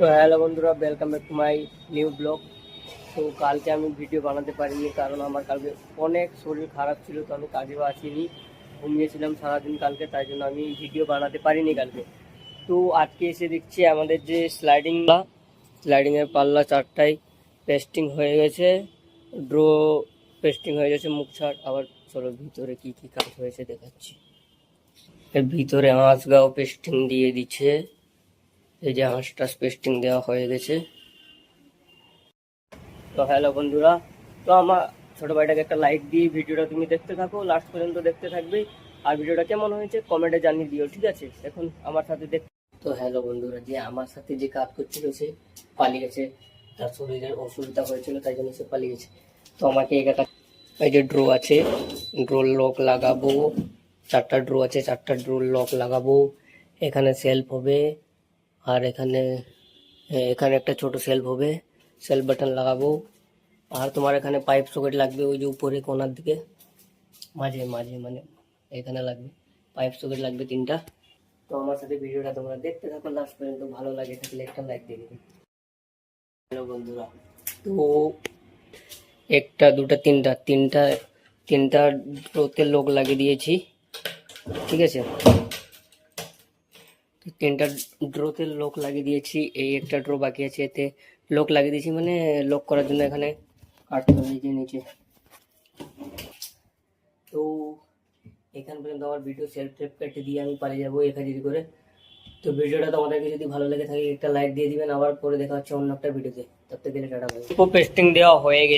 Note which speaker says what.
Speaker 1: তো হ্যালো বন্ধুরা, welcome back to my new blog. তো কালকে আমি ভিডিও বানাতে পারিনি, কারণ আমার কালকে অনেক শরীর খারাপ ছিল। তো আমি কাজেও আসিনি, ঘুমিয়েছিলাম সারাদিন কালকে, তাই জন্য আমি ভিডিও বানাতে পারিনি কালকে। তো আজকে এসে দেখছি আমাদের যে স্লাইডিংয়ের পাল্লা চারটায় পেস্টিং হয়ে গেছে, ড্র পেস্টিং হয়ে গেছে, মুখ ছাড়। আবার চলো ভিতরে কি কি কাজ হয়েছে দেখাচ্ছি। এর ভিতরে আঁচগাও পেস্টিং দিয়ে দিচ্ছে, এই যে আঁচটা পেস্টিং দেওয়া হয়ে গেছে। তো হ্যালো বন্ধুরা, তো আমার ছোট ভাইটাকে একটা লাইক দিয়ে ভিডিওটা তুমি দেখতে থাকো, লাস্ট পর্যন্ত দেখতে থাকবে। আর ভিডিওটা কেমন হয়েছে কমেন্টে জানিয়ে দিও, ঠিক আছে? এখন আমার সাথে দেখ। তো হ্যালো বন্ধুরা, যে আমার সাথে যে কাজ করছিল সে পালিয়ে গেছে, তার শরীরের অসুবিধা হয়েছিল তাই জন্য সে পালিয়ে গেছে। তো আমাকে এটা, এই যে ড্র আছে, ড্রোর লক লাগাবো। চারটা ড্র আছে, চারটা ড্রোর লক লাগাবো। এখানে সেলফ হবে, আর এখানে এখানে একটা ছোট সেলফ হবে, সেলফ বাটন লাগাবো। আর তোমার এখানে পাইপ সকেট লাগবে, ওই যে উপরে কোনার দিকে মাঝে মাঝে মানে এখানে লাগবে পাইপ সকেট লাগবে 3টা। তো আমার সাথে ভিডিওটা তোমরা দেখতে থাকো লাস্ট পর্যন্ত, ভালো লাগে থাকলে একটা লাইক দিয়ে দিবে। হ্যালো বন্ধুরা, তো একটা দুটা তিনটা তিনটা তিনটা ড্রোতে লোক লাগিয়ে দিয়েছি, ঠিক আছে? তো 3টা ড্রোতে লক লাগিয়ে দিয়েছি, এই একটা ড্র বাকি আছে, এতে লক লাগিয়ে দিয়েছি, মানে লক করার জন্য এখানে কাটতে হবে এই যে নিচে। তো এখান পর্যন্ত আমার ভিডিও সেলফ কেটে দিয়ে আমি পালিয়ে যাবো এখানে করে। তো ভিডিওটা তোমাদেরকে যদি ভালো লেগে থাকে একটা লাইক দিয়ে দিবেন। আবার পরে দেখা হচ্ছে অন্য একটা ভিডিওতে, তব থেকে টাটা ভাই। পেস্টিং দেওয়া হয়ে গেছে।